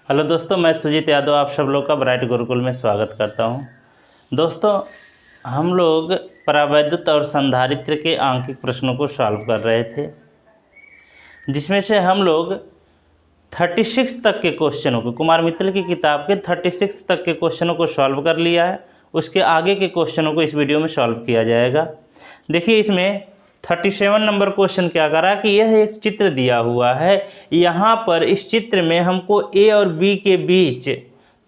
Hello दोस्तों, मैं सुजीत यादव आप सब लोग का ब्राइट गुरुकुल में स्वागत करता हूं। दोस्तों, हम लोग परावैद्युत और संधारित्र के आंकिक प्रश्नों को सॉल्व कर रहे थे, जिसमें से हम लोग 36 तक के क्वेश्चनों को, कुमार मित्तल की किताब के 36 तक के क्वेश्चनों को सॉल्व कर लिया है। उसके आगे के क्वेश्चनों को इस वीडियो में सॉल्व किया जाएगा। देखिए, इसमें 37 नंबर क्वेश्चन क्या करा कि यह एक चित्र दिया हुआ है। यहाँ पर इस चित्र में हमको ए और बी के बीच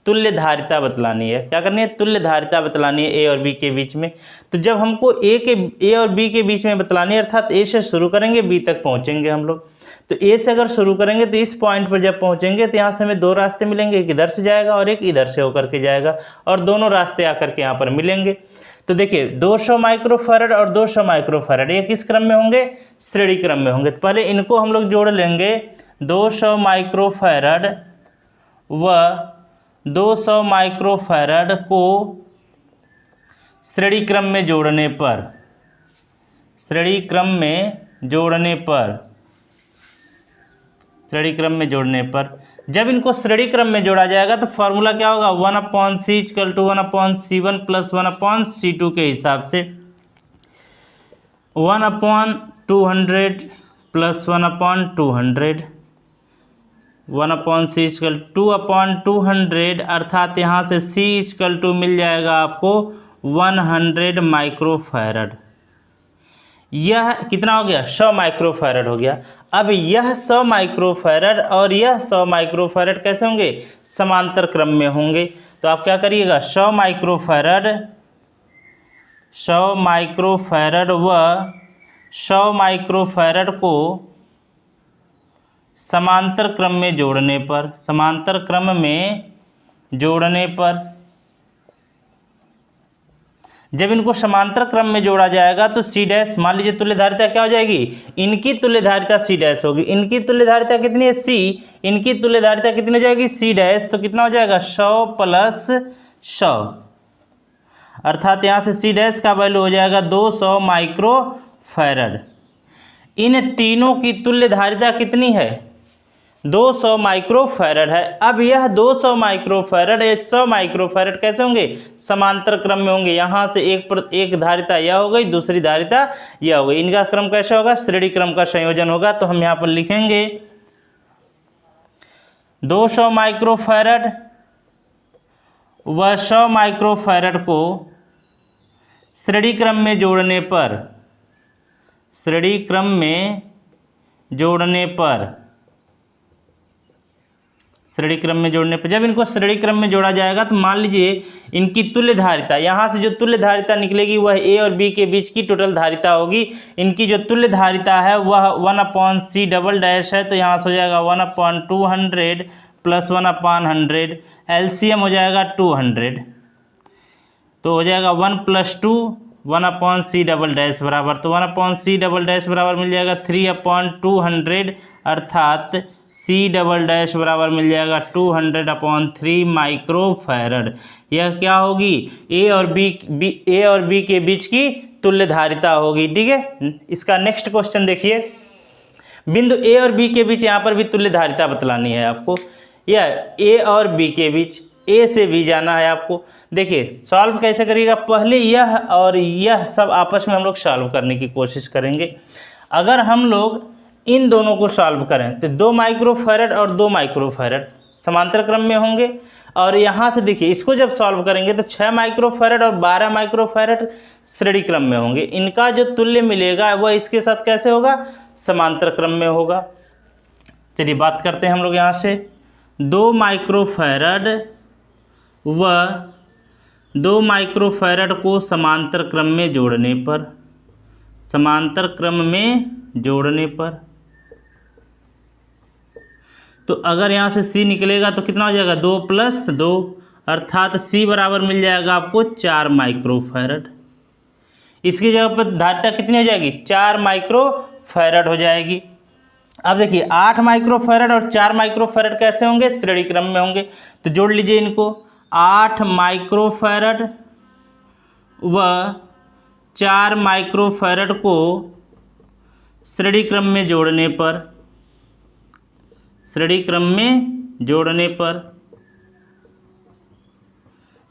तुल्य धारिता बतलानी है। क्या करनी है? तुल्य धारिता बतलानी है ए और बी के बीच में। तो जब हमको ए और बी के बीच में बतलानी है, अर्थात ए से शुरू करेंगे बी तक पहुँचेंगे हम लोग। तो ए से अगर शुरू करेंगे तो इस पॉइंट पर जब पहुँचेंगे तो यहाँ से हमें दो रास्ते मिलेंगे, एक इधर से जाएगा और एक इधर से होकर के जाएगा, और दोनों रास्ते आकर के यहाँ पर मिलेंगे। तो देखिए, 200 माइक्रोफैरड और 200 माइक्रोफैरड ये किस क्रम में होंगे? श्रेणी क्रम में होंगे। तो पहले इनको हम लोग जोड़ लेंगे। 200 माइक्रोफैरड व 200 माइक्रोफैरड को श्रेणी क्रम में जोड़ने पर जब इनको श्रेणी क्रम में जोड़ा जाएगा तो फॉर्मूला क्या होगा? 1/c = 1/c1 + 1/c2 के हिसाब से 1/200 + 1/200 1/c = 2/200, अर्थात यहाँ से c = मिल जाएगा आपको 100 माइक्रोफैरड। यह कितना हो गया? 100 माइक्रोफैरड हो गया। अब यह 100 माइक्रोफैरड और यह 100 माइक्रोफैरड कैसे होंगे? समांतर क्रम में होंगे। तो आप क्या करिएगा? 100 माइक्रोफैरड व 100 माइक्रोफैरड को समांतर क्रम में जोड़ने पर जब इनको समांतर क्रम में जोड़ा जाएगा तो सी डैश, मान लीजिए तुल्य धारिता क्या हो जाएगी? इनकी तुल्य धारिता सी डैश होगी। इनकी तुल्य धारिता कितनी है? सी। इनकी तुल्य धारिता कितनी हो जाएगी? C dash. तो कितना हो जाएगा? 100 + 100, अर्थात यहाँ से सी डैश का वैल्यू हो जाएगा 200 माइक्रोफैरड। इन तीनों की तुल्य धारिता कितनी है? 200 माइक्रोफैरड है। अब यह 200 माइक्रोफैरड 100 माइक्रोफैरड कैसे होंगे? समांतर क्रम में होंगे। यहाँ से एक धारिता यह हो गई, दूसरी धारिता यह हो गई। इनका क्रम कैसा होगा? श्रेणी क्रम का संयोजन होगा। तो हम यहाँ पर लिखेंगे 200 माइक्रोफैरड व 100 माइक्रोफैरड को श्रेणी क्रम में जोड़ने पर जब इनको श्रेणी क्रम में जोड़ा जाएगा तो मान लीजिए इनकी तुल्य धारिता, यहाँ से जो तुल्य धारिता निकलेगी वह ए और बी के बीच की टोटल धारिता होगी। इनकी जो तुल्य धारिता है वह 1/c" है। तो यहाँ से हो जाएगा 1/200 + 1/100, एलसीएम हो जाएगा 200। तो हो जाएगा 1 + 2 1/c" बराबर, तो 1/c" बराबर मिल जाएगा 3/200, अर्थात c" बराबर मिल जाएगा 200/3 माइक्रोफैरड। यह क्या होगी? ए और बी के बीच की तुल्य धारिता होगी। ठीक है, इसका नेक्स्ट क्वेश्चन देखिए। बिंदु ए और बी के बीच यहाँ पर भी तुल्य धारिता बतलानी है आपको। यह ए और बी के बीच, ए से बी जाना है आपको। देखिए, सॉल्व कैसे करिएगा? पहले यह और यह सब आपस में हम लोग सॉल्व करने की कोशिश करेंगे। अगर हम लोग इन दोनों को सॉल्व करें तो 2 माइक्रोफैरड और 2 माइक्रोफैरड समांतर क्रम में होंगे। और यहाँ से देखिए, इसको जब सॉल्व करेंगे तो 6 माइक्रोफैरड और 12 माइक्रोफैरड श्रेणी क्रम में होंगे। इनका जो तुल्य मिलेगा वह इसके साथ कैसे होगा? समांतर क्रम में होगा। चलिए बात करते हैं हम लोग यहाँ से। 2 माइक्रोफैरड व 2 माइक्रोफैरड को समांतर क्रम में जोड़ने पर तो अगर यहाँ से C निकलेगा तो कितना हो जाएगा? 2 + 2, अर्थात C बराबर मिल जाएगा आपको 4 माइक्रोफैरड। इसकी जगह पर धारिता कितनी हो जाएगी? 4 माइक्रोफैरड हो जाएगी। अब देखिए, 8 माइक्रोफैरड और 4 माइक्रोफैरड कैसे होंगे? श्रेणी क्रम में होंगे। तो जोड़ लीजिए इनको। 8 माइक्रोफैरड व 4 माइक्रोफैरड को श्रेणी क्रम में जोड़ने पर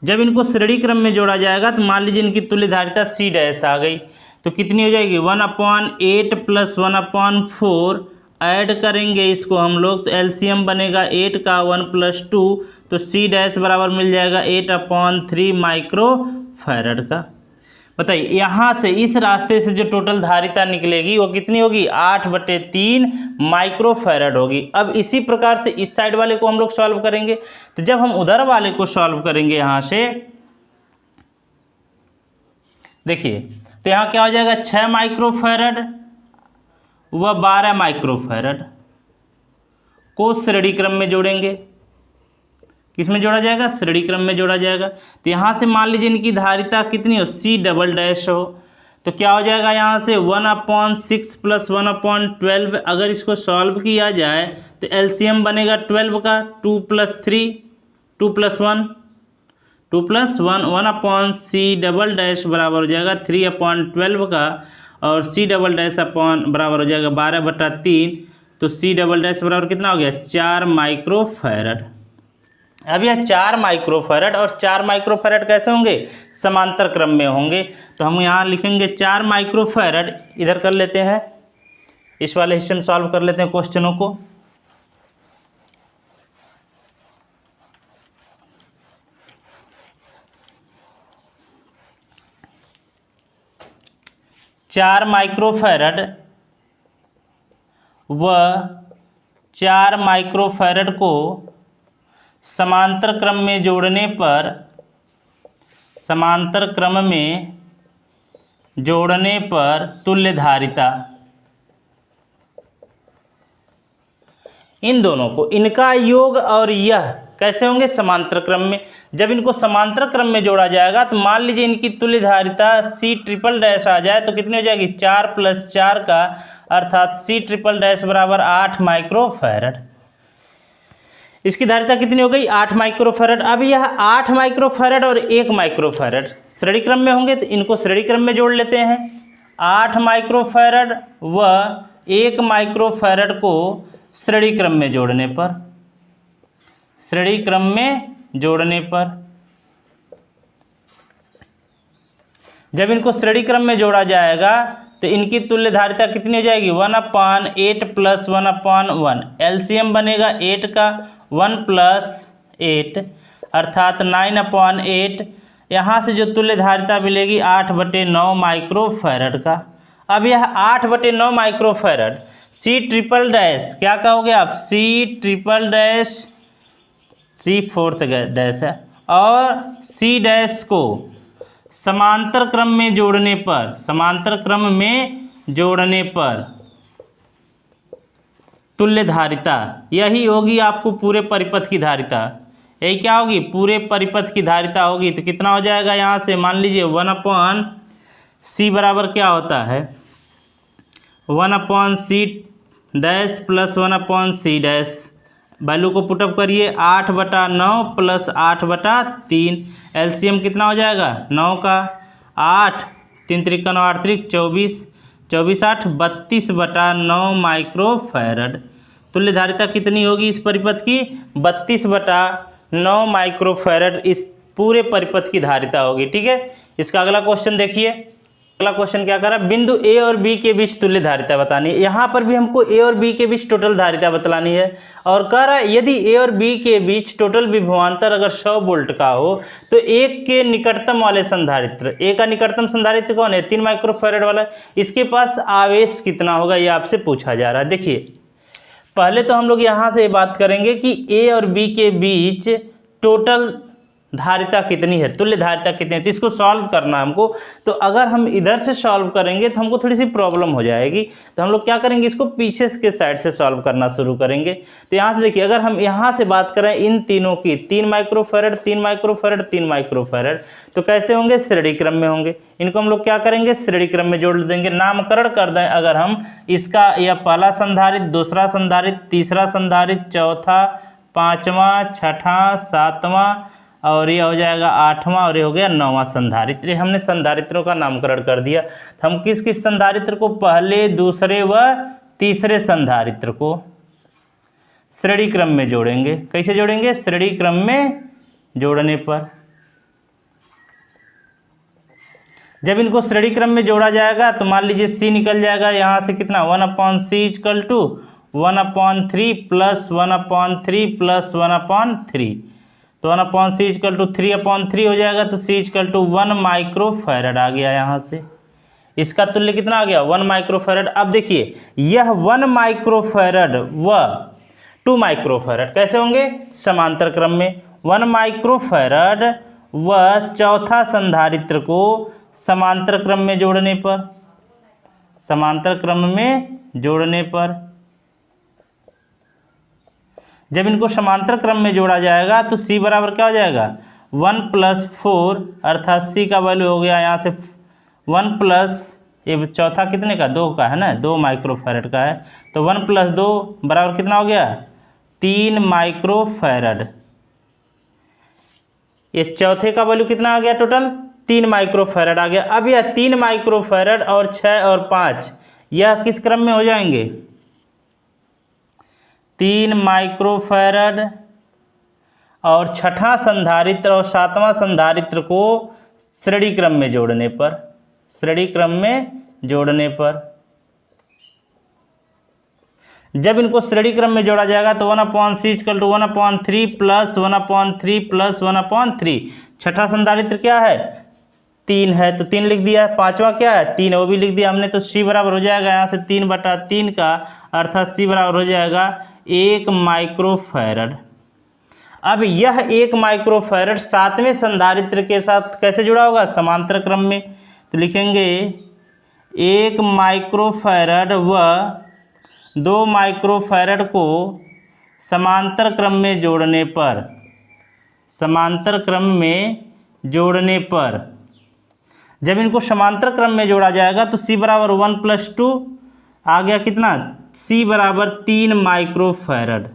जब इनको श्रेणी क्रम में जोड़ा जाएगा तो मान लीजिए इनकी तुल्य धारिता सी डैश आ गई, तो कितनी हो जाएगी 1/8 + 1/4, ऐड करेंगे इसको हम लोग तो एलसीएम बनेगा 8 का 1 + 2, तो सी डैश बराबर मिल जाएगा 8/3 माइक्रोफैरड का। बताइए यहाँ से इस रास्ते से जो टोटल धारिता निकलेगी वो कितनी होगी 8/3 माइक्रोफैरड होगी। अब इसी प्रकार से इस साइड वाले को हम लोग सॉल्व करेंगे, तो जब हम उधर वाले को सॉल्व करेंगे यहाँ से देखिए, तो यहाँ क्या हो जाएगा 6 माइक्रोफैरड व 12 माइक्रोफैरड को श्रेणी क्रम में जोड़ेंगे। किस में जोड़ा जाएगा? श्रेणी क्रम में जोड़ा जाएगा। तो यहाँ से मान लीजिए इनकी धारिता कितनी हो सी डबल डैश हो, तो क्या हो जाएगा यहाँ से 1/6 + 1/12। अगर इसको सॉल्व किया जाए तो एलसीएम बनेगा 12 का 2 + 3 2 + 1 2 + 1 1/c डबल डैश बराबर हो जाएगा 3/12 का, और सी डबल डैश बराबर हो जाएगा 12/3, तो सी डबल डैश बराबर कितना हो गया 4 माइक्रोफैरड। अब यह 4 माइक्रोफैरड और 4 माइक्रोफैरड कैसे होंगे? समांतर क्रम में होंगे। तो हम यहाँ लिखेंगे 4 माइक्रोफैरड, इधर कर लेते हैं, इस वाले हिस्से में सॉल्व कर लेते हैं क्वेश्चनों को। चार माइक्रोफैरड व 4 माइक्रोफैरड को समांतर क्रम में जोड़ने पर तुल्य धारिता, इन दोनों को इनका योग और यह कैसे होंगे? समांतर क्रम में। जब इनको समांतर क्रम में जोड़ा जाएगा तो मान लीजिए इनकी तुल्य धारिता सी ट्रिपल डैश आ जाए तो कितनी हो जाएगी 4 + 4 का, अर्थात सी ट्रिपल डैश बराबर 8 माइक्रोफैरड। इसकी धारिता कितनी हो गई 8 माइक्रोफैरड। अब यह 8 माइक्रोफैरड और 1 माइक्रोफैरड श्रेणी क्रम में होंगे, तो इनको श्रेणी क्रम में जोड़ लेते हैं। 8 माइक्रोफैरड व 1 माइक्रोफैरड को श्रेणी क्रम में जोड़ने पर जब इनको श्रेणी क्रम में जोड़ा जाएगा तो इनकी तुल्य धारिता कितनी हो जाएगी 1/8 + 1/1। एलसीएम बनेगा 8 का 1 + 8 अर्थात 9/8। यहाँ से जो तुल्य धारिता मिलेगी 8/9 माइक्रोफैरड का। अब यह 8/9 माइक्रोफैरड सी ट्रिपल डैश क्या कहोगे आप? C triple dash, C fourth dash है, और सी डैश को समांतर क्रम में जोड़ने पर तुल्य धारिता यही होगी आपको पूरे परिपथ की धारिता। यही क्या होगी? पूरे परिपथ की धारिता होगी। तो कितना हो जाएगा यहाँ से? मान लीजिए 1/c बराबर क्या होता है 1/c dash + 1/c dash. Value को पुटअप करिए 8/9 + 8/3। एलसीएम कितना हो जाएगा 9 का 8 3 × 9 8 × 24 24 8 32/9 माइक्रोफैरड। तुल्य धारिता कितनी होगी इस परिपथ की? 32/9 माइक्रोफैरड इस पूरे परिपथ की धारिता होगी। ठीक है, इसका अगला क्वेश्चन देखिए। अगला क्वेश्चन क्या कर रहा है? बिंदु ए और बी के बीच तुल्य धारिता बतानी है। यहाँ पर भी हमको ए और बी के बीच टोटल धारिता बतलानी है, और कह रहा है यदि ए और बी के बीच टोटल विभवांतर अगर 100 वोल्ट का हो तो एक के निकटतम वाले संधारित्र, ए का निकटतम संधारित्र कौन है? 3 माइक्रोफैरड वाला, इसके पास आवेश कितना होगा ये आपसे पूछा जा रहा है। देखिए पहले तो हम लोग यहाँ से बात करेंगे कि ए और बी के बीच टोटल धारिता कितनी है, तुल्य धारिता कितनी है, तो इसको सॉल्व करना हमको। तो अगर हम इधर से सॉल्व करेंगे तो हमको थोड़ी सी प्रॉब्लम हो जाएगी, तो हम लोग क्या करेंगे इसको पीछे के साइड से सॉल्व करना शुरू करेंगे। तो यहाँ से देखिए, अगर हम यहाँ से बात करें इन तीनों की 3 माइक्रोफैरड 3 माइक्रोफैरड 3 माइक्रोफैरड, तो कैसे होंगे? श्रेणी क्रम में होंगे। इनको हम लोग क्या करेंगे? श्रेणी क्रम में जोड़ देंगे। नामकरण कर दें अगर हम इसका, यह पहला संधारित्र, दूसरा संधारित्र, तीसरा संधारित्र, चौथा, पाँचवा, छठा, सातवां, और ये हो जाएगा 8वां, और ये हो गया 9वां संधारित्र। ये हमने संधारित्रों का नामकरण कर दिया। तो हम किस किस संधारित्र को? पहले, दूसरे व तीसरे संधारित्र को श्रेणी क्रम में जोड़ेंगे। कैसे जोड़ेंगे? श्रेणी क्रम में जोड़ने पर। जब इनको श्रेणी क्रम में जोड़ा जाएगा तो मान लीजिए सी निकल जाएगा यहाँ से कितना 1/c equal to 1/3 plus 1/3 plus 1/3, तो 1/c इक्वल टू 3/3 हो जाएगा, तो c इक्वल टू 1 माइक्रोफैरड आ गया यहाँ से। इसका तुल्य कितना आ गया 1 माइक्रोफैरड। अब देखिए यह 1 माइक्रोफैरड व 2 माइक्रोफैरड कैसे होंगे समांतर क्रम में। 1 माइक्रोफैरड व चौथा संधारित्र को समांतर क्रम में जोड़ने पर, समांतर क्रम में जोड़ने पर, जब इनको समांतर क्रम में जोड़ा जाएगा तो c बराबर क्या हो जाएगा 1 + 4, अर्थात c का वैल्यू हो गया यहाँ से 1 प्लस, ये चौथा कितने का 2 का है ना, 2 माइक्रोफैरड का है, तो 1 + 2 बराबर कितना हो गया 3 माइक्रोफैरड। ये चौथे का वैल्यू कितना आ गया टोटल 3 माइक्रोफैरड आ गया। अब यह 3 माइक्रोफैरड और 6 और 5 यह किस क्रम में हो जाएंगे 3 माइक्रोफैरड और छठा संधारित्र और सातवां संधारित्र को श्रेणी क्रम में जोड़ने पर, श्रेणी क्रम में जोड़ने पर, जब इनको श्रेणी क्रम में जोड़ा जाएगा तो 1/c equal to 1/3 plus 1/3 plus 1/3। छठा संधारित्र क्या है 3 है तो 3 लिख दिया है, पांचवा क्या है 3 वो भी लिख दिया हमने, तो c बराबर हो जाएगा यहाँ से 3/3 का, अर्थात c बराबर हो जाएगा 1 माइक्रोफैरड। अब यह 1 माइक्रोफैरड सातवें संधारित्र के साथ कैसे जुड़ा होगा समांतर क्रम में, तो लिखेंगे 1 माइक्रोफैरड व 2 माइक्रोफैरड को समांतर क्रम में जोड़ने पर, समांतर क्रम में जोड़ने पर, जब इनको समांतर क्रम में जोड़ा जाएगा तो c बराबर 1 + 2 आ गया कितना c बराबर 3 माइक्रोफैरड।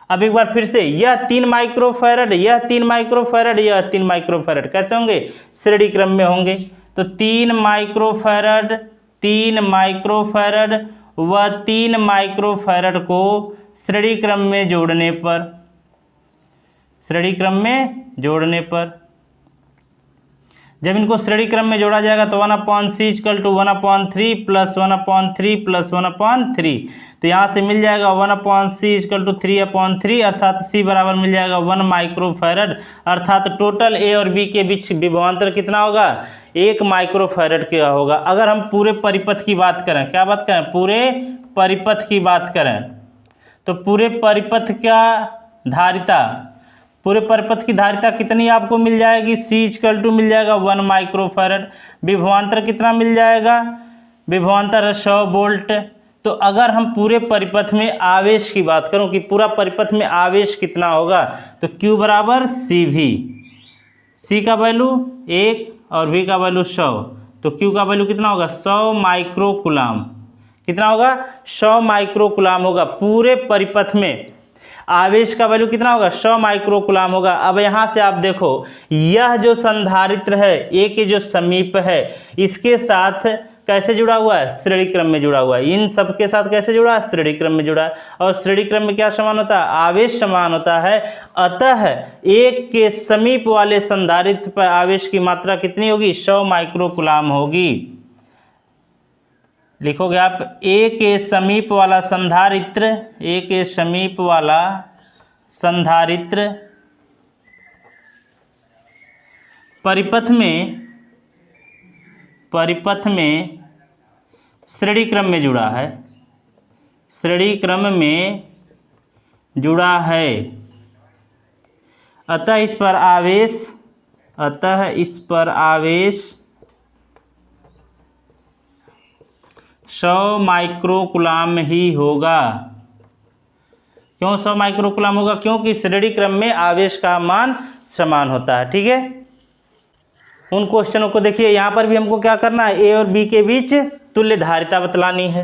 अब एक बार फिर से यह 3 माइक्रोफैरड, यह 3 माइक्रोफैरड, यह 3 माइक्रोफैरड कैसे होंगे श्रेणी क्रम में होंगे, तो 3 माइक्रोफैरड, 3 माइक्रोफैरड व 3 माइक्रोफैरड को श्रेणी क्रम में जोड़ने पर, श्रेणी क्रम में जोड़ने पर, जब इनको श्रेणी क्रम में जोड़ा जाएगा तो 1/c equal to 1/3 plus 1/3 plus 1/3, तो यहाँ से मिल जाएगा 1/c इक्वल टू 3/3, अर्थात c बराबर मिल जाएगा 1 माइक्रोफैरड, अर्थात टोटल a और b के बीच विभवांतर कितना होगा 1 माइक्रोफैरड का होगा। अगर हम पूरे परिपथ की बात करें, क्या बात करें पूरे परिपथ की बात करें, तो पूरे परिपथ का धारिता, पूरे परिपथ की धारिता कितनी आपको मिल जाएगी c इक्वल टू मिल जाएगा 1 माइक्रोफैरड। विभवांतर कितना मिल जाएगा, विभवांतर है 100 वोल्ट। तो अगर हम पूरे परिपथ में आवेश की बात करूं कि पूरा परिपथ में आवेश कितना होगा, तो q बराबर CV, c का वैल्यू 1 और v का वैल्यू 100, तो q का वैल्यू कितना होगा 100 माइक्रोकुलाम, कितना होगा 100 माइक्रोकुलाम होगा। पूरे परिपथ में आवेश का वैल्यू कितना होगा 100 माइक्रोकुलाम होगा। अब यहाँ से आप देखो यह जो संधारित्र है ए के जो समीप है इसके साथ कैसे जुड़ा हुआ है श्रेणी क्रम में जुड़ा हुआ है, इन सब के साथ कैसे जुड़ा है श्रेणी क्रम में जुड़ा है, और श्रेणी क्रम में क्या समान होता है आवेश समान होता है। अतः एक के समीप वाले संधारित्र पर आवेश की मात्रा कितनी होगी 100 माइक्रोकुलाम होगी। लिखोगे आप ए के समीप वाला संधारित्र, ए के समीप वाला संधारित्र परिपथ में श्रेणी क्रम में जुड़ा है, श्रेणी क्रम में जुड़ा है। अतः इस पर आवेश 100 माइक्रोकुलाम ही होगा। क्यों 100 माइक्रोकुलाम होगा, क्योंकि श्रेणी क्रम में आवेश का मान समान होता है। ठीक है, उन क्वेश्चनों को देखिए, यहाँ पर भी हमको क्या करना है ए और बी के बीच तुल्य धारिता बतलानी है।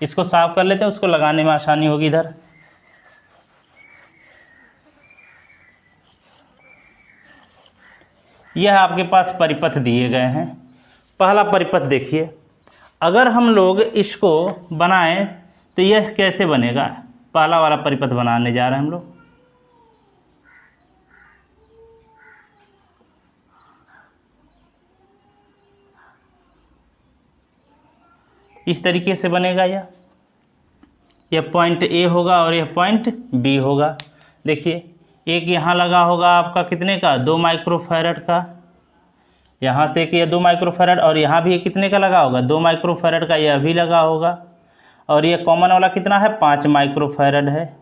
इसको साफ कर लेते हैं, उसको लगाने में आसानी होगी। इधर यह आपके पास परिपथ दिए गए हैं। पहला परिपथ देखिए, अगर हम लोग इसको बनाएं तो यह कैसे बनेगा। पहला वाला परिपथ बनाने जा रहे हैं हम लोग। इस तरीके से बनेगा। यह पॉइंट ए होगा और यह पॉइंट बी होगा। देखिए एक यहाँ लगा होगा आपका कितने का, 2 माइक्रोफैरड का, यहाँ से एक ये 2 माइक्रोफैरड, और यहाँ भी कितने का लगा होगा, 2 माइक्रोफैरड का यह भी लगा होगा, और ये कॉमन वाला कितना है, 5 माइक्रोफैरड है।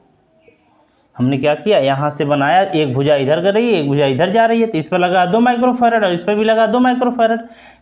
हमने क्या किया, यहाँ से बनाया, एक भुजा इधर कर रही है, एक भुजा इधर जा रही है, तो इस पर लगा 2 माइक्रोफैरड और इस पर भी लगा 2 माइक्रोफैरड।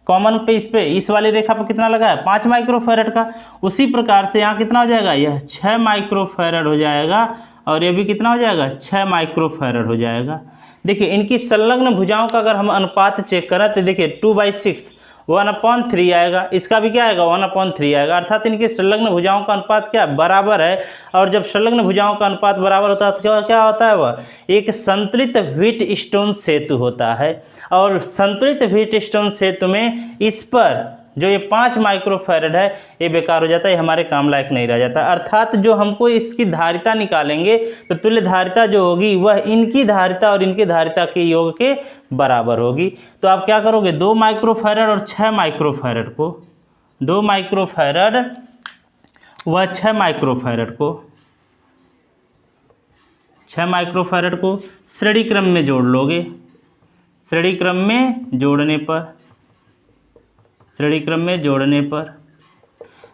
कॉमन पे इस पे इस वाली रेखा पर कितना लगा है, 5 माइक्रोफैरड का। उसी प्रकार से यहाँ कितना हो जाएगा, यह 6 माइक्रोफैरड हो जाएगा, और ये भी कितना हो जाएगा, 6 माइक्रोफैरड हो जाएगा। देखिए इनकी संलग्न भुजाओं का अगर हम अनुपात चेक करें तो देखिए 2/6 1/3 आएगा, इसका भी क्या आएगा, 1/3 आएगा। अर्थात इनकी संलग्न भुजाओं का अनुपात क्या बराबर है। और जब संलग्न भुजाओं का अनुपात बराबर होता है तो क्या होता है, वह एक संतुलित व्हीटस्टोन सेतु होता है। और संतुलित व्हीटस्टोन सेतु में इस पर जो ये 5 माइक्रोफैरड है ये बेकार हो जाता है, ये हमारे काम लायक नहीं रह जाता। अर्थात जो हमको इसकी धारिता निकालेंगे तो तुल्य धारिता जो होगी वह इनकी धारिता और इनकी धारिता के योग के बराबर होगी। तो आप क्या करोगे, 2 माइक्रोफैरड और 6 माइक्रोफैरड को, 2 माइक्रोफैरड व 6 माइक्रोफैरड को, 6 माइक्रोफैरड को श्रेणी क्रम में जोड़ लोगे। श्रेणी क्रम में जोड़ने पर, श्रेणी क्रम में जोड़ने पर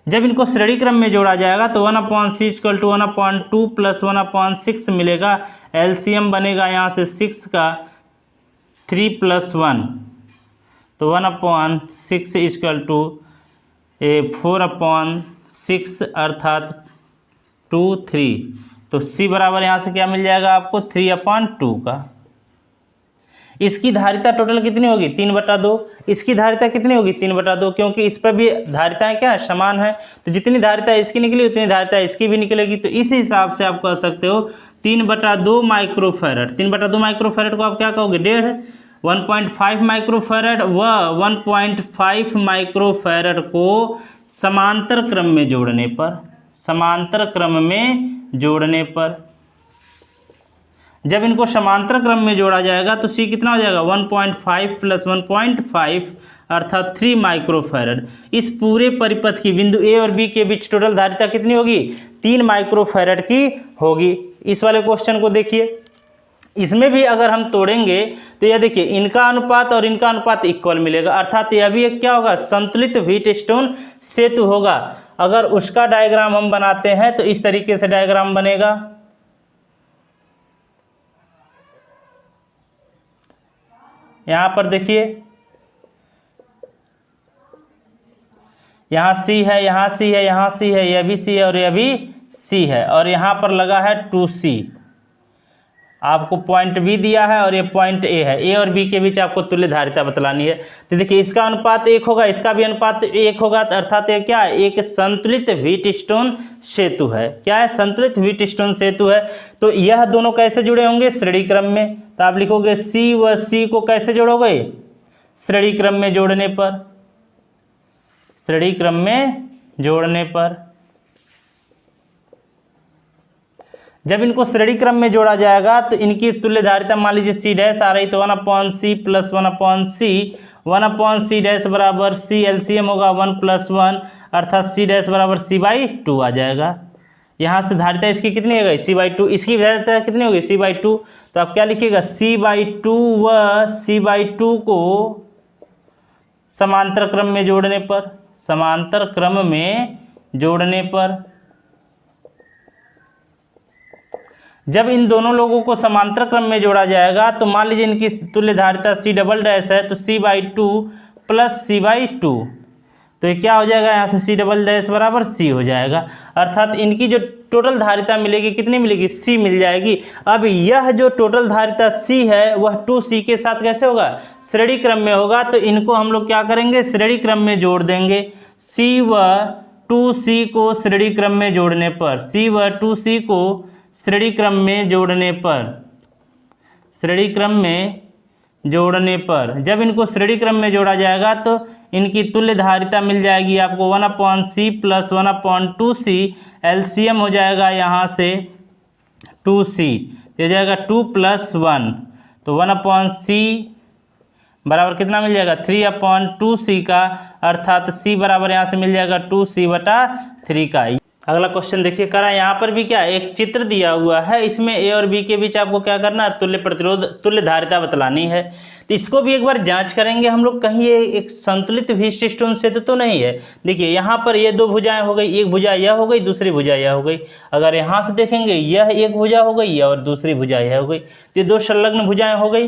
जब इनको श्रेणी क्रम में जोड़ा जाएगा तो 1/c = 1/2 + 1/6 मिलेगा। एलसीएम बनेगा यहाँ से 6 का 3 + 1, तो 1/6 = 4/6 अर्थात 2 3। तो c बराबर यहाँ से क्या मिल जाएगा आपको, 3/2 का। इसकी धारिता टोटल कितनी होगी, 3/2। इसकी धारिता कितनी होगी, 3/2, क्योंकि इस पर भी धारिताएं क्या है, समान है। तो जितनी धारिता इसकी निकली उतनी धारिता इसकी भी निकलेगी। तो इस हिसाब से आप कह सकते हो 3/2 माइक्रोफैरड। 3/2 माइक्रोफैरड को आप क्या कहोगे, 1.5। 1.5 माइक्रोफैरड व 1.5 माइक्रोफैरड को समांतर क्रम में जोड़ने पर, समांतर क्रम में जोड़ने पर जब इनको समांतर क्रम में जोड़ा जाएगा तो c कितना हो जाएगा, 1.5 + 1.5 अर्थात 3 माइक्रोफैरड। इस पूरे परिपथ की बिंदु a और b के बीच टोटल धारिता कितनी होगी, 3 माइक्रोफैरड की होगी। इस वाले क्वेश्चन को देखिए, इसमें भी अगर हम तोड़ेंगे तो यह देखिए इनका अनुपात और इनका अनुपात इक्वल मिलेगा। अर्थात यह भी एक क्या होगा, संतुलित व्हीटस्टोन सेतु होगा। अगर उसका डायग्राम हम बनाते हैं तो इस तरीके से डायग्राम बनेगा। यहाँ पर देखिए, यहाँ C है, यहाँ C है, यहाँ C है, यह भी C है और यह भी C है, और यहाँ पर लगा है 2C। आपको पॉइंट B दिया है और ये पॉइंट A है। A और B के बीच आपको तुल्य धारिता बतलानी है। तो देखिए इसका अनुपात 1 होगा, इसका भी अनुपात 1 होगा, अर्थात ये क्या है, एक संतुलित व्हीटस्टोन सेतु है। क्या है, संतुलित व्हीटस्टोन सेतु है। तो यह दोनों कैसे जुड़े होंगे, श्रेणी क्रम में। तो आप लिखोगे C व C को कैसे जोड़ोगे, श्रेणी क्रम में जोड़ने पर, श्रेणी क्रम में जोड़ने पर। जब इनको श्रेणी क्रम में जोड़ा जाएगा तो इनकी तुल्य धारिता मान लीजिए C' आ रही, तो 1/c + 1/c, 1/c' बराबर c, एलसीएम होगा 1 + 1 अर्थात C' बराबर c/2 आ जाएगा। यहाँ से धारिता इसकी कितनी हो गई, c/2। इसकी धारिता कितनी होगी, c/2। तो आप क्या लिखिएगा, c/2 व c/2 को समांतर क्रम में जोड़ने पर, समांतर क्रम में जोड़ने पर जब इन दोनों लोगों को समांतर क्रम में जोड़ा जाएगा तो मान लीजिए इनकी तुल्य धारिता C" है, तो c/2 + c/2, तो ये क्या हो जाएगा, यहाँ से c" बराबर c हो जाएगा। अर्थात इनकी जो टोटल धारिता मिलेगी कितनी मिलेगी, c मिल जाएगी। अब यह जो टोटल धारिता c है वह 2c के साथ कैसे होगा, श्रेणी क्रम में होगा। तो इनको हम लोग क्या करेंगे, श्रेणी क्रम में जोड़ देंगे। c व 2c को श्रेणी क्रम में जोड़ने पर, c व 2c को श्रेणी क्रम में जोड़ने पर, श्रेणी क्रम में जोड़ने पर जब इनको श्रेणी क्रम में जोड़ा जाएगा तो इनकी तुल्य धारिता मिल जाएगी आपको 1/c + 1/2c, एलसीएम हो जाएगा यहाँ से 2c, हो जाएगा 2 + 1, तो 1/c बराबर कितना मिल जाएगा 3/2c का, अर्थात c बराबर यहाँ से मिल जाएगा 2c/3 का। अगला क्वेश्चन देखिए करा, यहाँ पर भी क्या एक चित्र दिया हुआ है, इसमें ए और बी के बीच आपको क्या करना है, तुल्य प्रतिरोध तुल्य धारिता बतलानी है। तो इसको भी एक बार जांच करेंगे हम लोग, कहीं ये एक संतुलित व्हीटस्टोन सेतु तो नहीं है। देखिए यहाँ पर ये दो भुजाएं हो गई, एक भुजा यह हो गई, दूसरी भुजा यह हो गई। अगर यहाँ से देखेंगे यह एक भुजा हो गई और दूसरी भुजा यह हो गई, तो ये दो संलग्न भुजाएं हो गई।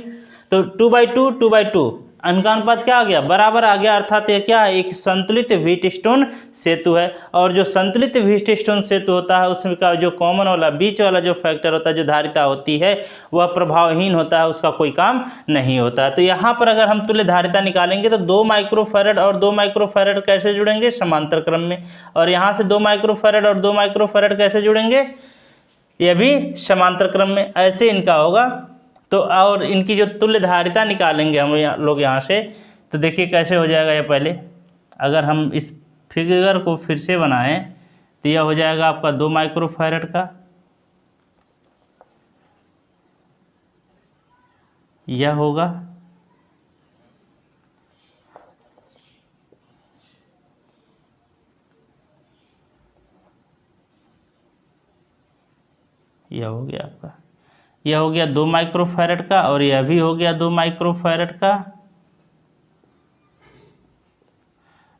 तो 2/2 2/2 इनका अनुपात क्या आ गया, बराबर आ गया, अर्थात ये क्या है, एक संतुलित व्हीटस्टोन सेतु है। और जो संतुलित व्हीटस्टोन सेतु होता है उसमें का जो कॉमन वाला बीच वाला जो फैक्टर होता है, जो धारिता होती है, वह प्रभावहीन होता है, उसका कोई काम नहीं होता है। तो यहाँ पर अगर हम तुल्य धारिता निकालेंगे तो 2 माइक्रोफैरड और 2 माइक्रोफैरड कैसे जुड़ेंगे, समांतर क्रम में। और यहाँ से 2 माइक्रोफैरड और 2 माइक्रोफैरड कैसे जुड़ेंगे, यह भी समांतर क्रम में, ऐसे इनका होगा। तो और इनकी जो तुल्य धारिता निकालेंगे हम लोग यहाँ से, तो देखिए कैसे हो जाएगा। ये पहले अगर हम इस फिगर को फिर से बनाएं तो यह हो जाएगा आपका 2 माइक्रोफैरड का, यह होगा, यह हो गया आपका, यह हो गया 2 माइक्रोफैरड का, और यह भी हो गया 2 माइक्रोफैरड का,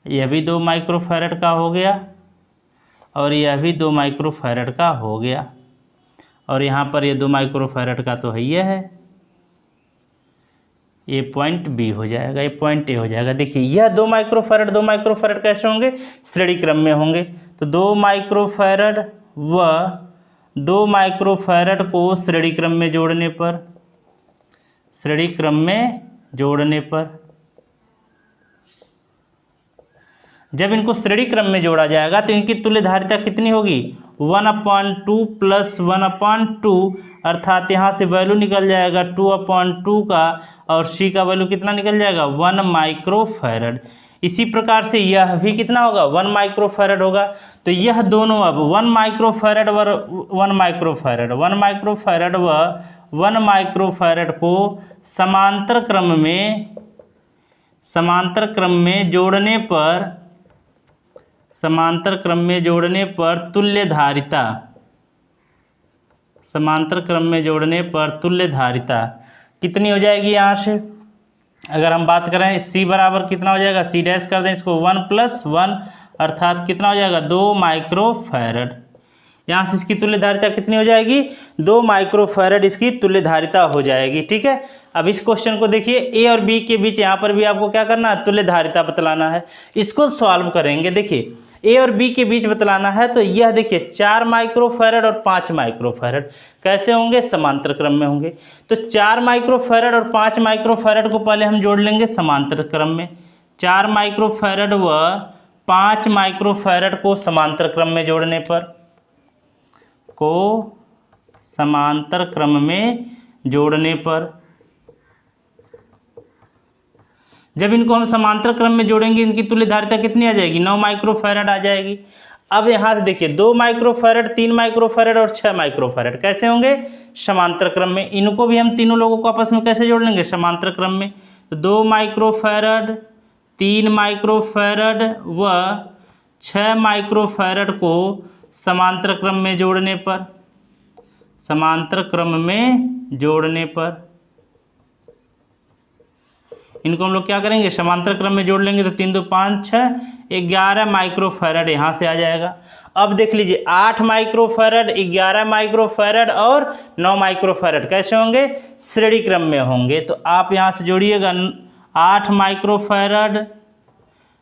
यह भी 2 माइक्रोफैरड का हो गया, और यह भी 2 माइक्रोफैरड का हो गया। और यहाँ पर ये 2 माइक्रोफैरड का तो है, ये है, ये पॉइंट बी हो जाएगा, ये पॉइंट ए हो जाएगा। देखिए यह 2 माइक्रोफैरड कैसे होंगे, श्रेणी क्रम में होंगे। तो 2 माइक्रोफैरड व 2 माइक्रोफैरड को श्रेणी क्रम में जोड़ने पर, श्रेणी क्रम में जोड़ने पर, जब इनको श्रेणी क्रम में जोड़ा जाएगा तो इनकी तुल्य धारिता कितनी होगी, 1/2 + 1/2, अर्थात यहाँ से वैल्यू निकल जाएगा 2/2 का, और सी का वैल्यू कितना निकल जाएगा, 1 माइक्रोफैरड। इसी प्रकार से यह भी कितना होगा, 1 माइक्रोफैरड होगा। तो यह दोनों अब 1 माइक्रोफैरड व 1 माइक्रोफैरड, 1 माइक्रोफैरड व 1 माइक्रोफैरड को समांतर क्रम में जोड़ने पर, समांतर क्रम में जोड़ने पर तुल्य धारिता, समांतर क्रम में जोड़ने पर तुल्य धारिता कितनी हो जाएगी। यहाँ से अगर हम बात करें C बराबर कितना हो जाएगा, C डैश कर दें इसको, 1 + 1, अर्थात कितना हो जाएगा, 2 माइक्रोफैरड। यहाँ से इसकी तुल्य धारिता कितनी हो जाएगी, 2 माइक्रोफैरड इसकी तुल्य धारिता हो जाएगी। ठीक है, अब इस क्वेश्चन को देखिए, ए और बी के बीच यहाँ पर भी आपको क्या करना है, तुल्य धारिता बतलाना है। इसको सॉल्व करेंगे, देखिए ए और बी के बीच बतलाना है। तो यह देखिए 4 माइक्रोफैरड और 5 माइक्रोफैरड कैसे होंगे, समांतर क्रम में होंगे। तो 4 माइक्रोफैरड और 5 माइक्रोफैरड को पहले हम जोड़ लेंगे समांतर क्रम में। 4 माइक्रोफैरड व 5 माइक्रोफैरड को समांतर क्रम में जोड़ने पर, को समांतर क्रम में जोड़ने पर, जब इनको हम समांतर क्रम में जोड़ेंगे इनकी तुल्य धारिता कितनी आ जाएगी, 9 माइक्रोफैरड आ जाएगी। अब यहाँ से देखिए 2 माइक्रोफैरड, 3 माइक्रोफैरड और 6 माइक्रोफैरड कैसे होंगे, समांतर क्रम में। इनको भी हम तीनों लोगों को आपस में कैसे जोड़ लेंगे, समांतर क्रम में। तो 2 माइक्रोफैरड, 3 माइक्रोफैरड व 6 माइक्रोफैरड को समांतर क्रम में जोड़ने पर, समांतर क्रम में जोड़ने पर इनको हम लोग क्या करेंगे, समांतर क्रम में जोड़ लेंगे। तो 3 2 5 6 11 माइक्रोफैरड यहाँ से आ जाएगा। अब देख लीजिए 8 माइक्रोफैरड, 11 माइक्रोफैरड और 9 माइक्रोफैरड कैसे होंगे, श्रेणी क्रम में होंगे। तो आप यहाँ से जोड़िएगा 8 माइक्रोफैरड,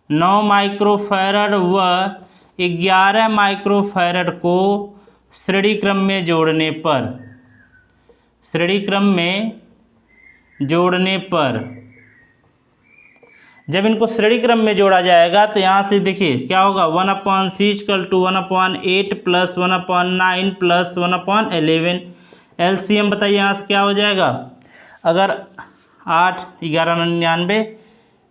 9 माइक्रोफैरड व 11 माइक्रोफैरड को श्रेणी क्रम में जोड़ने पर, श्रेणी क्रम में जोड़ने पर, जब इनको श्रेणी क्रम में जोड़ा जाएगा तो यहाँ से देखिए क्या होगा, 1/c = 1/8 + 1/9 + 1/11। एलसीएम बताइए यहाँ से क्या हो जाएगा, अगर 8 11 99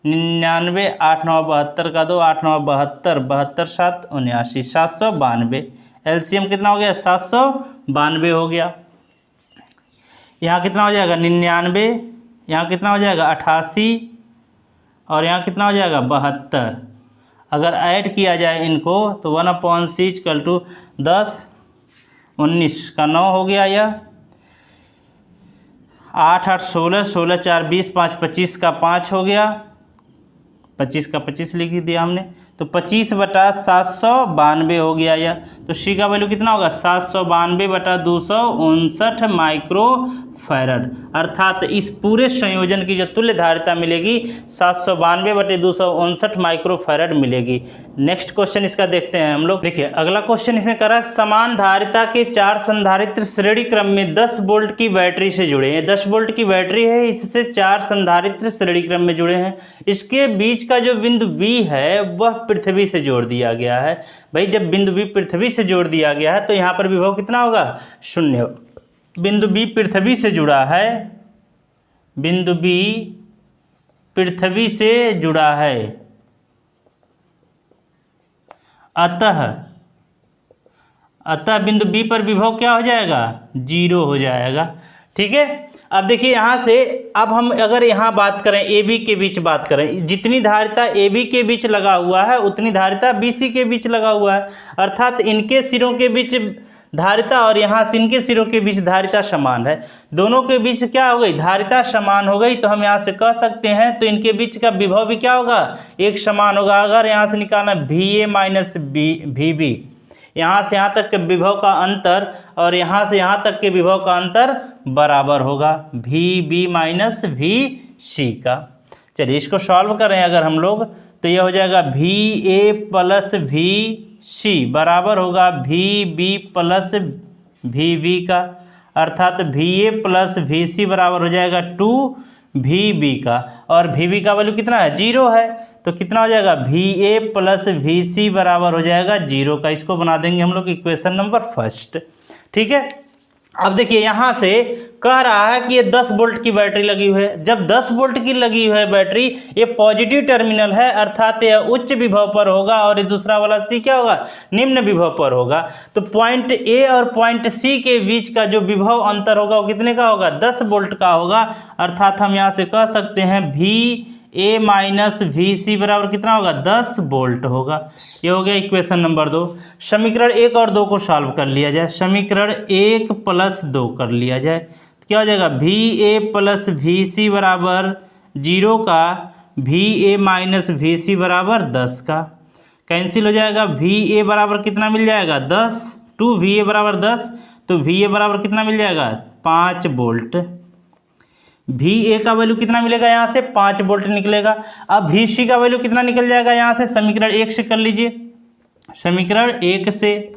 99, 8 9 72 का 2, 8 9 72, 72 7 79, 792। एलसीएम कितना हो गया, 792 हो गया। यहाँ कितना हो जाएगा, 99, यहाँ कितना हो जाएगा, 88, और यहाँ कितना हो जाएगा 72। अगर ऐड किया जाए इनको तो 1/c = 10, 19 का 9 हो गया। यह 8 8 16, 16 4 20, 5 25 का 5 हो गया, 25 का 25 लिख दिया हमने, तो 25/792 हो गया यह। तो सी का वैल्यू कितना होगा 792/259 माइक्रोफैरड, अर्थात इस पूरे संयोजन की जो तुल्य धारिता मिलेगी 792/259 माइक्रोफैरड मिलेगी। नेक्स्ट क्वेश्चन इसका देखते हैं हम लोग। देखिए अगला क्वेश्चन इसमें करा, समान धारिता के 4 संधारित्र श्रेणी क्रम में 10 वोल्ट की बैटरी से जुड़े हैं। 10 वोल्ट की बैटरी है, इससे 4 संधारित्र श्रेणी क्रम में जुड़े हैं। इसके बीच का जो बिंदु B है वह पृथ्वी से जोड़ दिया गया है। भाई जब बिंदु B पृथ्वी से जोड़ दिया गया है तो यहाँ पर विभव कितना होगा 0। बिंदु B पृथ्वी से जुड़ा है, बिंदु B पृथ्वी से जुड़ा है, अतः बिंदु B पर विभव क्या हो जाएगा 0 हो जाएगा। ठीक है, अब देखिए यहाँ से अब हम अगर यहाँ बात करें AB के बीच बात करें, जितनी धारिता AB के बीच लगा हुआ है उतनी धारिता BC के बीच लगा हुआ है, अर्थात इनके सिरों के बीच धारिता और यहाँ से इनके सिरों के बीच धारिता समान है। दोनों के बीच क्या हो गई धारिता समान हो गई, तो हम यहाँ से कह सकते हैं तो इनके बीच का विभव भी क्या होगा एक समान होगा। अगर यहाँ से निकालना VA माइनस VB, यहाँ से यहाँ तक के विभव का अंतर और यहाँ से यहाँ तक के विभव का अंतर बराबर होगा VB माइनस VC का। चलिए इसको सॉल्व करें अगर हम लोग तो यह हो जाएगा VA प्लस VC बराबर होगा VB प्लस VB का, अर्थात VA प्लस VC बराबर हो जाएगा 2VB का, और VB का वैल्यू कितना है 0 है, तो कितना हो जाएगा VA प्लस VC बराबर हो जाएगा 0 का। इसको बना देंगे हम लोग इक्वेशन नंबर 1। ठीक है, अब देखिए यहाँ से कह रहा है कि ये 10 वोल्ट की बैटरी लगी हुई है। जब 10 वोल्ट की लगी हुई है बैटरी, ये पॉजिटिव टर्मिनल है, अर्थात यह उच्च विभव पर होगा और ये दूसरा वाला C क्या होगा निम्न विभव पर होगा। तो पॉइंट A और पॉइंट C के बीच का जो विभव अंतर होगा वो कितने का होगा 10 वोल्ट का होगा, अर्थात हम यहाँ से कह सकते हैं VA माइनस VC बराबर कितना होगा 10 वोल्ट होगा। ये हो गया इक्वेशन नंबर 2। समीकरण 1 और 2 को सॉल्व कर लिया जाए। समीकरण 1 प्लस 2 कर लिया जाए तो क्या हो जाएगा VA प्लस VC बराबर 0 का, VA माइनस VC बराबर 10 का, कैंसिल हो जाएगा। VA बराबर कितना मिल जाएगा 10, 2VA बराबर 10, तो VA बराबर कितना मिल जाएगा 5 वोल्ट। VA का वैल्यू कितना मिलेगा यहाँ से 5 वोल्ट निकलेगा। अब VC का वैल्यू कितना निकल जाएगा यहाँ से समीकरण 1 से कर लीजिए। समीकरण 1 से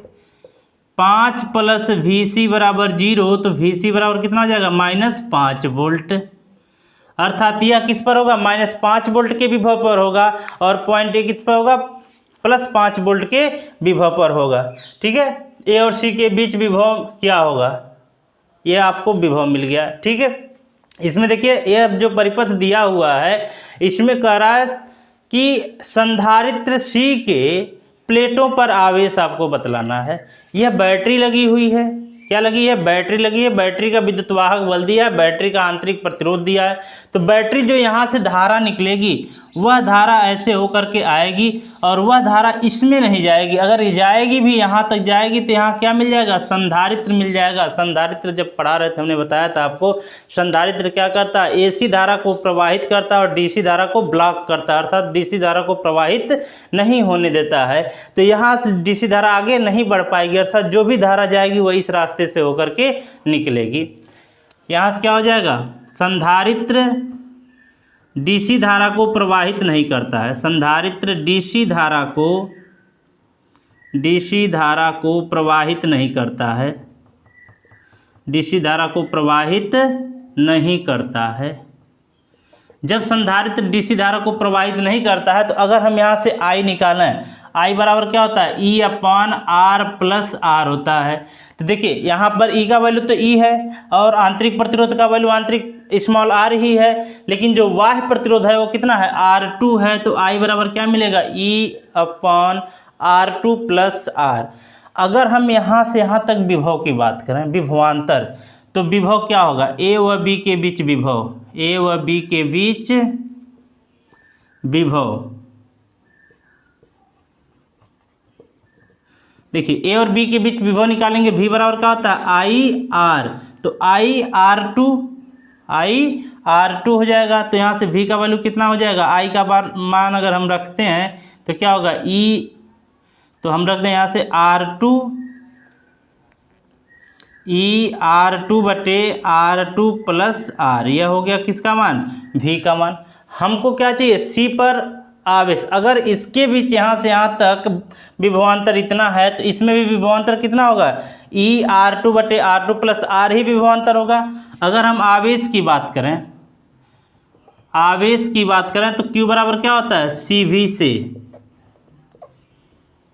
5 प्लस VC बराबर 0, तो VC बराबर कितना हो जाएगा -5 वोल्ट, अर्थात यह किस पर होगा -5 वोल्ट के विभव पर होगा और पॉइंट A किस पर होगा +5 वोल्ट के विभव पर होगा। ठीक है, A और C के बीच विभव क्या होगा ये आपको विभव मिल गया। ठीक है, इसमें देखिए यह जो परिपथ दिया हुआ है इसमें कह रहा है कि संधारित्र C के प्लेटों पर आवेश आपको बतलाना है। यह बैटरी लगी हुई है, क्या लगी है बैटरी लगी है, बैटरी का विद्युत वाहक बल दिया है, बैटरी का आंतरिक प्रतिरोध दिया है। तो बैटरी जो यहाँ से धारा निकलेगी वह धारा ऐसे होकर के आएगी और वह धारा इसमें नहीं जाएगी, अगर जाएगी भी यहाँ तक जाएगी तो यहाँ क्या मिल जाएगा संधारित्र मिल जाएगा। संधारित्र जब पढ़ा रहे थे हमने बताया था आपको, संधारित्र क्या करता है AC धारा को प्रवाहित करता है और DC धारा को ब्लॉक करता है, अर्थात DC धारा को प्रवाहित नहीं होने देता है। तो यहाँ से DC धारा आगे नहीं बढ़ पाएगी, अर्थात जो भी धारा जाएगी वह इस रास्ते से होकर के निकलेगी। यहाँ से क्या हो जाएगा संधारित्र DC धारा को प्रवाहित नहीं करता है, संधारित्र DC धारा को प्रवाहित नहीं करता है, DC धारा को प्रवाहित नहीं करता है। जब संधारित्र DC धारा को प्रवाहित नहीं करता है तो अगर हम यहाँ से I निकालें, I बराबर क्या होता है E/R प्लस R होता है। तो देखिए यहाँ पर E का वैल्यू तो E है और आंतरिक प्रतिरोध का वैल्यू आंतरिक स्मॉल r ही है, लेकिन जो बाह्य प्रतिरोध है वो कितना है R2 है। तो I बराबर क्या मिलेगा E/R2 प्लस R। अगर हम यहाँ से यहाँ तक विभव की बात करें विभवांतर, तो विभव क्या होगा A व B के बीच विभव, A व B के बीच विभव। देखिए ए और बी के बीच विभव निकालेंगे, v बराबर क्या होता है आई आर, तो आई आर टू हो जाएगा। तो यहाँ से v का वैल्यू कितना हो जाएगा, आई का मान अगर हम रखते हैं तो क्या होगा ई, तो हम रख दें यहाँ से R2 बटे R2 प्लस R, यह हो गया किसका मान, v का मान। हमको क्या चाहिए, C पर आवेश। अगर इसके बीच यहाँ से यहाँ तक विभवांतर इतना है तो इसमें भी विभवांतर कितना होगा, R2 बटे R2 प्लस R ही विभवांतर होगा। अगर हम आवेश की बात करें तो Q बराबर क्या होता है CV से।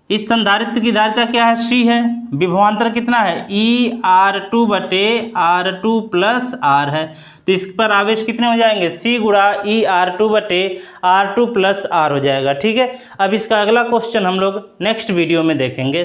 इस संधारित्र की धारिता क्या है, C है। विभवांतर कितना है, R2 बटे R2 प्लस R है। तो इस पर आवेश कितने हो जाएंगे, C गुणा R2 बटे R2 प्लस R हो जाएगा। ठीक है, अब इसका अगला क्वेश्चन हम लोग नेक्स्ट वीडियो में देखेंगे।